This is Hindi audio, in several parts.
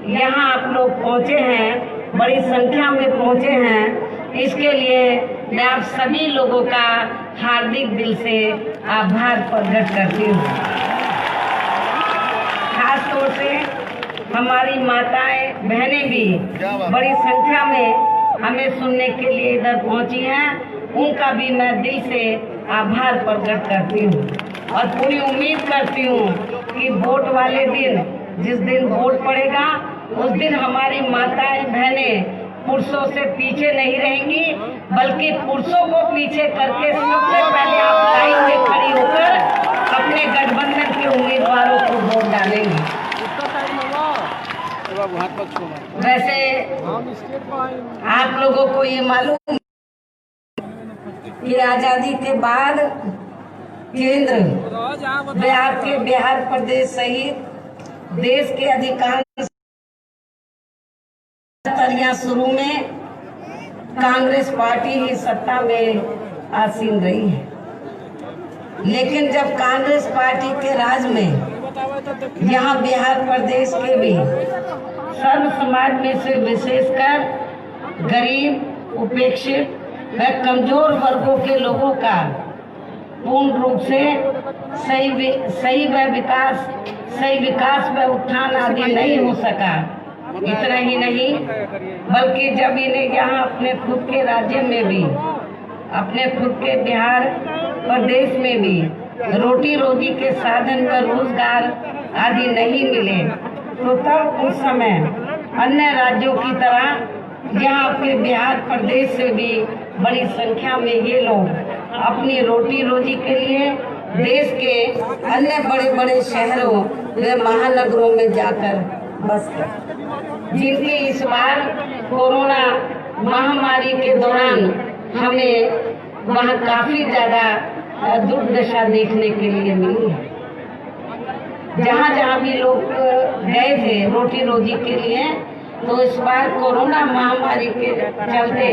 यहाँ आप लोग पहुँचे हैं, बड़ी संख्या में पहुँचे हैं, इसके लिए मैं आप सभी लोगों का हार्दिक दिल से आभार प्रकट करती हूँ। खास तौर से हमारी माताएं बहनें भी बड़ी संख्या में हमें सुनने के लिए इधर पहुँची हैं, उनका भी मैं दिल से आभार प्रकट करती हूँ और पूरी उम्मीद करती हूँ कि वोट वाले दिन, जिस दिन वोट पड़ेगा, उस दिन हमारी माताएं बहनें पुरुषों से पीछे नहीं रहेंगी, बल्कि पुरुषों को पीछे करके सबसे पहले आप लाइन में खड़ी होकर अपने गठबंधन के उम्मीदवारों को वोट डालेंगे। वैसे आप लोगों को ये मालूम कि आजादी के बाद केंद्र बिहार प्रदेश सहित देश के अधिकांश शुरू में कांग्रेस पार्टी ही सत्ता में आसीन रही है, लेकिन जब कांग्रेस पार्टी के राज में यहाँ बिहार प्रदेश के भी सर्व समाज में से विशेषकर गरीब, उपेक्षित व कमजोर वर्गों के लोगों का पूर्ण रूप से सही विकास व उत्थान आदि नहीं हो सका। इतना ही नहीं, बल्कि जब इन्हें यहाँ अपने खुद के राज्य में भी, अपने खुद के बिहार प्रदेश में भी रोटी रोजी के साधन व रोजगार आदि नहीं मिले, तो तब उस समय अन्य राज्यों की तरह यहाँ अपने बिहार प्रदेश से भी बड़ी संख्या में ये लोग अपनी रोटी रोजी के लिए देश के अन्य बड़े बड़े शहरों व महानगरों में जाकर बस गए, जिनकी इस बार कोरोना महामारी के दौरान हमें वहाँ काफी ज्यादा दुर्दशा देखने के लिए मिली है। जहाँ जहाँ भी लोग गए थे रोटी रोजी के लिए, तो इस बार कोरोना महामारी के चलते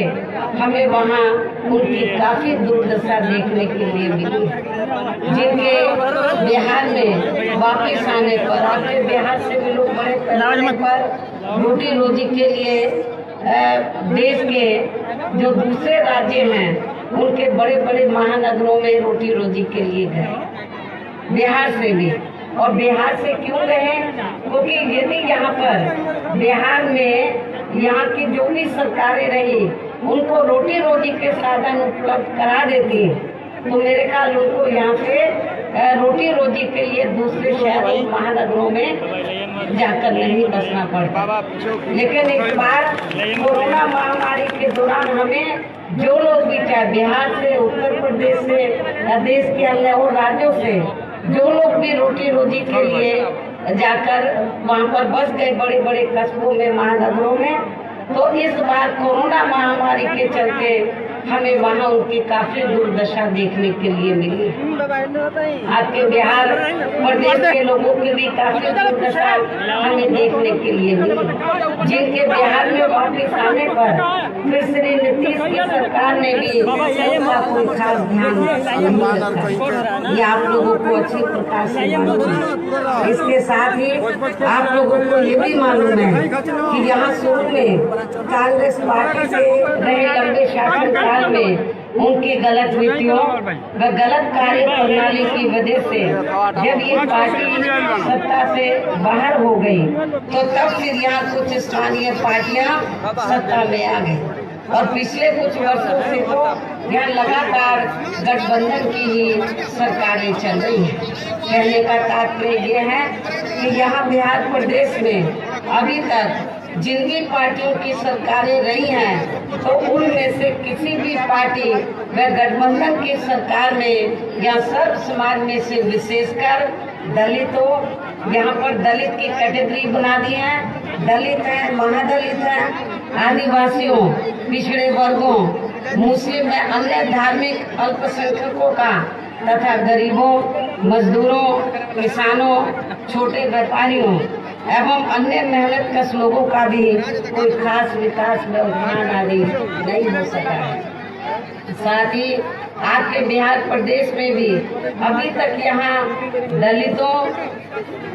हमें वहाँ उनकी काफी दुर्दशा देखने के लिए मिली, जिनके बिहार में वापस आने पर, आपके बिहार से भी लोग बड़े पैमाने पर रोटी रोजी के लिए देश के जो दूसरे राज्य हैं उनके बड़े बड़े महानगरों में रोटी रोजी के लिए गए, बिहार से भी। और बिहार से क्यों गए? क्योंकि यदि यहाँ पर बिहार में यहाँ की जो भी सरकारें रही उनको रोटी रोजी के साधन उपलब्ध करा देती, तो मेरे ख्याल उनको यहाँ पे रोटी रोजी के लिए दूसरे शहरों महानगरों में जाकर नहीं बसना पड़ता। लेकिन इस बार कोरोना महामारी के दौरान हमें जो लोग भी, चाहे बिहार से, उत्तर प्रदेश से या देश के अन्य और राज्यों से जो लोग भी रोटी रोजी के लिए जाकर वहाँ पर बस गए बड़े बड़े कस्बों में, महानगरों में, तो इस बार कोरोना महामारी के चलते हमें वहाँ उनकी काफी दुर्दशा देखने के लिए मिली। आपके बिहार प्रदेश के लोगों की भी काफी दुर्दशा हमें देखने के लिए मिली, जिनके बिहार में वापस आने पर फिर श्री नीतीश की सरकार ने भी उनका कोई खास ध्यान नहीं रखा। ये आप लोगों को अच्छी प्रकार से मालूम है। इसके साथ ही आप लोगों को ये भी मालूम है कि यहाँ शुरू में कांग्रेस पार्टी से रहे लंबे शासन में उनकी गलत नीतियों व गलत कार्य प्रणाली की वजह से जब ये पार्टी सत्ता से बाहर हो गई, तो तब फिर यहाँ कुछ स्थानीय पार्टियां सत्ता में आ गई और पिछले कुछ वर्षों से तो यहाँ लगातार गठबंधन की ही सरकारें चल रही हैं। कहने का तात्पर्य ये है कि यहाँ बिहार प्रदेश में अभी तक जिन भी पार्टियों की सरकारें रही हैं, तो उनमें से किसी भी पार्टी व गठबंधन की सरकार में या सर्व समाज में से विशेषकर दलितों, यहाँ पर दलित की कैटेगरी बना दी है, दलित है, महादलित है, आदिवासियों, पिछड़े वर्गों, मुस्लिम व अन्य धार्मिक अल्पसंख्यकों का तथा गरीबों, मजदूरों, किसानों, छोटे व्यापारियों एवं अन्य मेहनतकश लोगों का भी कोई खास विकास व उत्थान आदि नहीं हो सका है। साथ ही आपके बिहार प्रदेश में भी अभी तक यहाँ दलितों,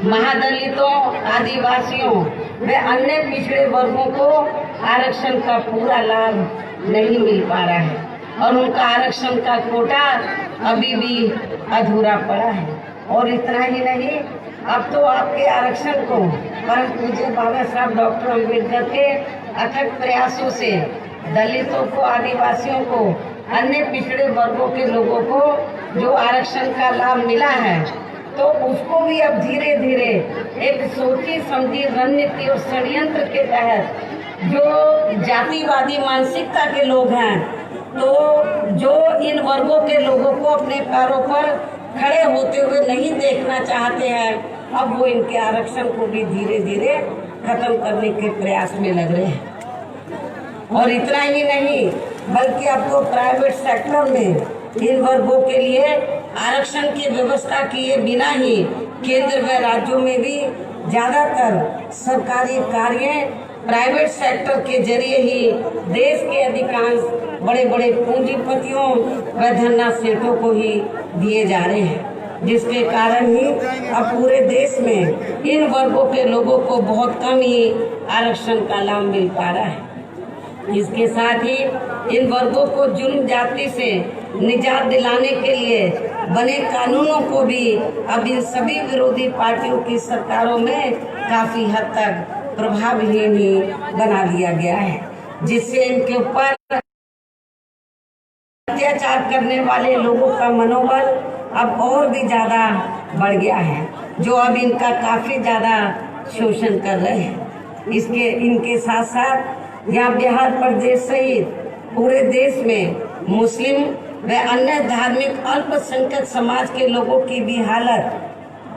महादलितों, आदिवासियों व अन्य पिछड़े वर्गों को आरक्षण का पूरा लाभ नहीं मिल पा रहा है और उनका आरक्षण का कोटा अभी भी अधूरा पड़ा है। और इतना ही नहीं, अब तो आपके आरक्षण को परम पूज्य बाबा साहब डॉक्टर अम्बेडकर के अथक प्रयासों से दलितों को, आदिवासियों को, अन्य पिछड़े वर्गों के लोगों को जो आरक्षण का लाभ मिला है, तो उसको भी अब धीरे धीरे एक सोची समझी रणनीति और षड्यंत्र के तहत जो जातिवादी मानसिकता के लोग हैं, तो जो इन वर्गों के लोगों को अपने पैरों पर खड़े होते हुए नहीं देखना चाहते हैं, अब वो इनके आरक्षण को भी धीरे धीरे खत्म करने के प्रयास में लग रहे हैं। और इतना ही नहीं, बल्कि अब तो प्राइवेट सेक्टर में इन वर्गों के लिए आरक्षण की व्यवस्था किए बिना ही केंद्र व राज्यों में भी ज्यादातर सरकारी कार्य प्राइवेट सेक्टर के जरिए ही देश के अधिकांश बड़े बड़े पूंजीपतियों व धन्ना सेठों को ही दिए जा रहे हैं, जिसके कारण ही अब पूरे देश में इन वर्गों के लोगों को बहुत कम ही आरक्षण का लाभ मिल पा रहा है। इसके साथ ही इन वर्गों को जुल्म जाति से निजात दिलाने के लिए बने कानूनों को भी अब इन सभी विरोधी पार्टियों की सरकारों में काफी हद तक प्रभावहीन ही बना दिया गया है, जिससे इनके ऊपर अत्याचार करने वाले लोगों का मनोबल अब और भी ज्यादा बढ़ गया है, जो अब इनका काफी ज्यादा शोषण कर रहे हैं। इनके साथ साथ यहाँ बिहार प्रदेश सहित पूरे देश में मुस्लिम व अन्य धार्मिक अल्पसंख्यक समाज के लोगों की भी हालत,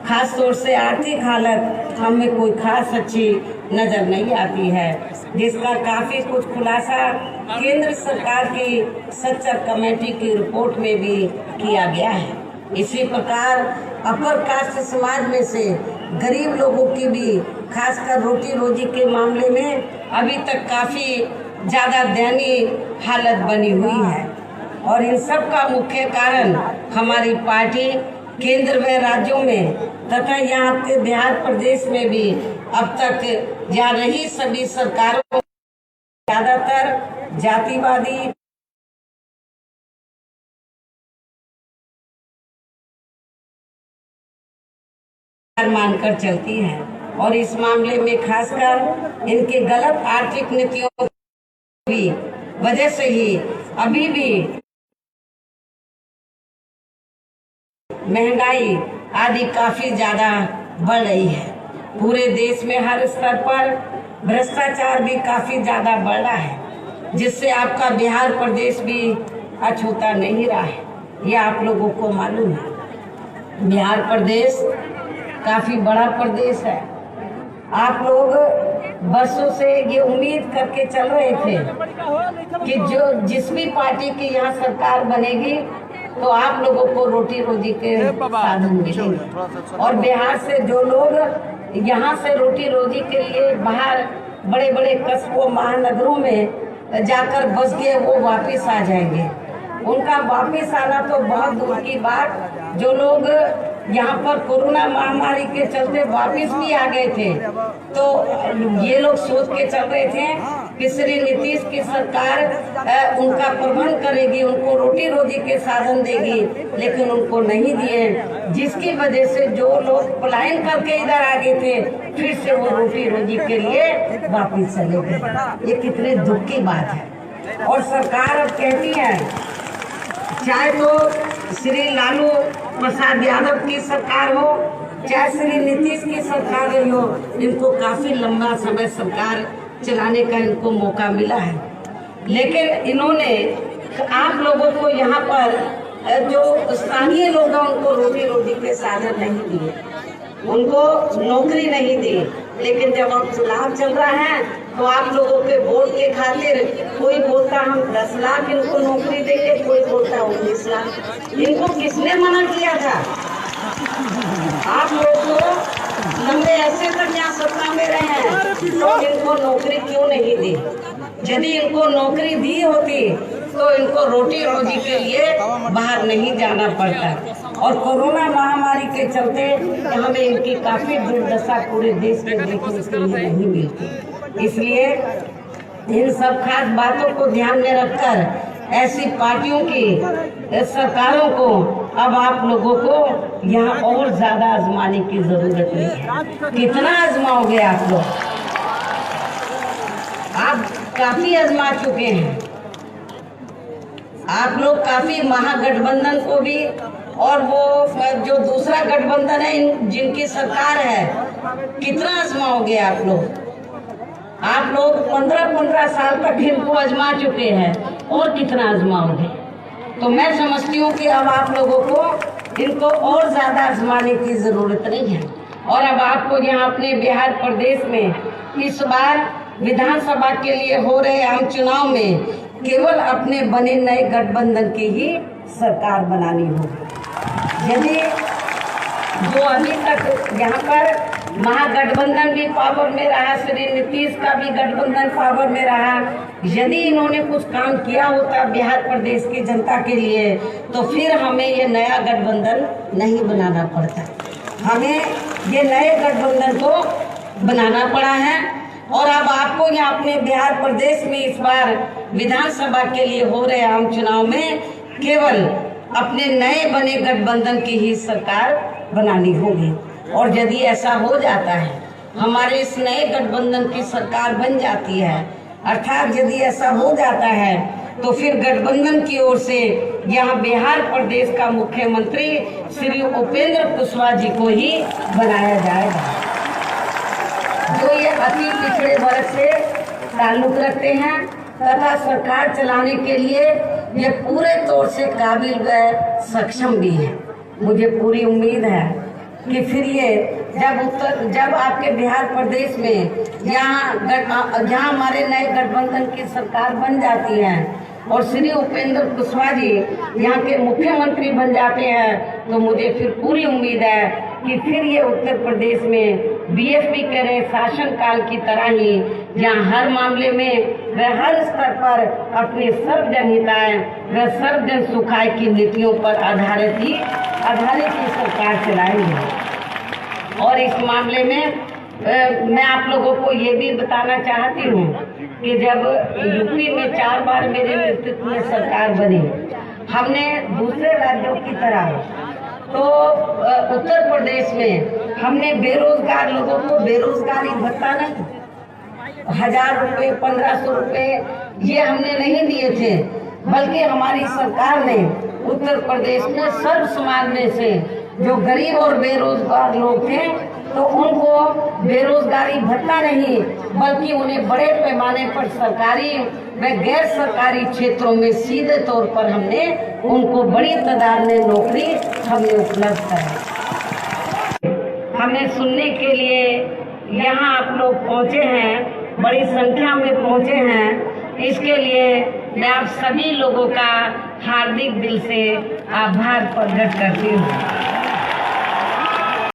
खास तौर से आर्थिक हालत, हमें कोई खास अच्छी नजर नहीं आती है, जिसका काफी कुछ खुलासा केंद्र सरकार की सच्चा कमेटी की रिपोर्ट में भी किया गया है। इसी प्रकार अपर कास्ट समाज में से गरीब लोगों की भी खासकर रोटी रोजी के मामले में अभी तक काफी ज्यादा दयनीय हालत बनी हुई है। और इन सब का मुख्य कारण हमारी पार्टी केंद्र व राज्यों में तथा यहाँ के बिहार प्रदेश में भी अब तक जा रही सभी सरकारों ज्यादातर जातिवादी मानकर चलती है और इस मामले में खासकर इनके गलत आर्थिक नीतियों की वजह से ही अभी भी महंगाई आदि काफी ज्यादा बढ़ रही है। पूरे देश में हर स्तर पर भ्रष्टाचार भी काफी ज्यादा बढ़ रहा है, जिससे आपका बिहार प्रदेश भी अछूता नहीं रहा है, ये आप लोगों को मालूम है। बिहार प्रदेश काफी बड़ा प्रदेश है। आप लोग बरसों से ये उम्मीद करके चल रहे थे कि जिस भी पार्टी की यहाँ सरकार बनेगी तो आप लोगों को रोटी रोजी के साधन मिलेंगे, और बिहार से जो लोग यहाँ से रोटी रोजी के लिए बाहर बड़े बड़े कस्बों महानगरों में जाकर बस गए, वो वापस आ जाएंगे। उनका वापस आना तो बहुत दूर की बात, जो लोग यहाँ पर कोरोना महामारी के चलते वापस भी आ गए थे, तो ये लोग सोच के चल रहे थे कि श्री नीतीश की सरकार उनका प्रबंध करेगी, उनको रोटी रोजी के साधन देगी, लेकिन उनको नहीं दिए, जिसकी वजह से जो लोग पलायन करके इधर आ गए थे फिर से वो रोटी रोजी के लिए वापस चले गए। ये कितने दुख की बात है। और सरकार अब कहती है, चाहे तो श्री लालू प्रसाद यादव की सरकार हो, चाहे श्री नीतीश की सरकार रही हो, इनको काफी लंबा समय सरकार चलाने का इनको मौका मिला है, लेकिन इन्होंने आप लोगों को यहाँ पर जो स्थानीय लोग हैं उनको रोटी रोटी के साधन नहीं दिए, उनको नौकरी नहीं दी। लेकिन जब अब चुनाव चल रहा है तो आप लोगों के वोट के खातिर कोई बोलता हम 10 लाख इनको नौकरी देंगे, कोई बोलता 19 लाख। इनको किसने मना किया था? आप लोग तो लंबे ऐसे तक यहाँ सत्ता में रहे हैं, तो इनको नौकरी क्यों नहीं दी? यदि इनको नौकरी दी होती तो इनको रोटी रोजी के लिए बाहर नहीं जाना पड़ता। और कोरोना महामारी के चलते हमें इनकी काफी दुर्दशा पूरे देश में देखने के लिए नहीं मिलती। इसलिए इन सब खास बातों को ध्यान में रखकर ऐसी पार्टियों की सरकारों को अब आप लोगों को यहाँ और ज्यादा आजमाने की जरूरत है। कितना आजमाओगे आप लोग? आप काफी आजमा चुके हैं। आप लोग काफी महागठबंधन को भी, और वो जो दूसरा गठबंधन है जिनकी सरकार है, कितना आजमाओगे आप लोग? आप लोग 15-15 साल तक इनको आजमा चुके हैं, और कितना आजमाओगे? तो मैं समझती हूँ कि अब आप लोगों को इनको और ज्यादा आजमाने की जरूरत नहीं है। और अब आपको यहाँ अपने बिहार प्रदेश में इस बार विधानसभा के लिए हो रहे आम चुनाव में केवल अपने बने नए गठबंधन की ही सरकार बनानी होगी। यदि जो अभी तक यहाँ पर महागठबंधन भी पावर में रहा, श्री नीतीश का भी गठबंधन पावर में रहा, यदि इन्होंने कुछ काम किया होता बिहार प्रदेश की जनता के लिए, तो फिर हमें ये नया गठबंधन नहीं बनाना पड़ता। हमें ये नए गठबंधन को बनाना पड़ा है। और अब आपको यहाँ अपने बिहार प्रदेश में इस बार विधानसभा के लिए हो रहे आम चुनाव में केवल अपने नए बने गठबंधन की ही सरकार बनानी होगी। और यदि ऐसा हो जाता है, हमारे इस नए गठबंधन की सरकार बन जाती है, अर्थात यदि ऐसा हो जाता है, तो फिर गठबंधन की ओर से यहाँ बिहार प्रदेश का मुख्यमंत्री श्री उपेंद्र कुशवाहा जी को ही बनाया जाएगा, जो ये अति पिछड़े वर्ग से ताल्लुक रखते हैं तथा सरकार चलाने के लिए ये पूरे तौर से काबिल व सक्षम भी है। मुझे पूरी उम्मीद है कि फिर ये जब आपके बिहार प्रदेश में यहाँ हमारे नए गठबंधन की सरकार बन जाती है और श्री उपेंद्र कुशवाहा जी यहाँ के मुख्यमंत्री बन जाते हैं, तो मुझे फिर पूरी उम्मीद है कि फिर ये उत्तर प्रदेश में बीएसपी के रहे शासन काल की तरह ही जहाँ हर मामले में व हर स्तर पर अपनी सर्वजन हिताय व सर्वजन सुखाय की नीतियों पर आधारित ही सरकार चलाएंगे। और इस मामले में मैं आप लोगों को ये भी बताना चाहती हूँ कि जब यूपी में 4 बार मेरे नेतृत्व में सरकार बनी, हमने दूसरे राज्यों की तरह तो उत्तर प्रदेश में हमने बेरोजगार लोगों को बेरोजगारी भत्ता नहीं, 1000 रुपये 1500 रुपये ये हमने नहीं दिए थे, बल्कि हमारी सरकार ने उत्तर प्रदेश में सर्व समाज में से जो गरीब और बेरोजगार लोग थे, तो उनको बेरोजगारी भत्ता नहीं बल्कि उन्हें बड़े पैमाने पर सरकारी व गैर सरकारी क्षेत्रों में सीधे तौर पर हमने उनको बड़ी तादाद में नौकरी हमने उपलब्ध कराई। हमें सुनने के लिए यहाँ आप लोग पहुँचे हैं, बड़ी संख्या में पहुँचे हैं, इसके लिए मैं आप सभी लोगों का हार्दिक दिल से आभार प्रकट करती हूँ।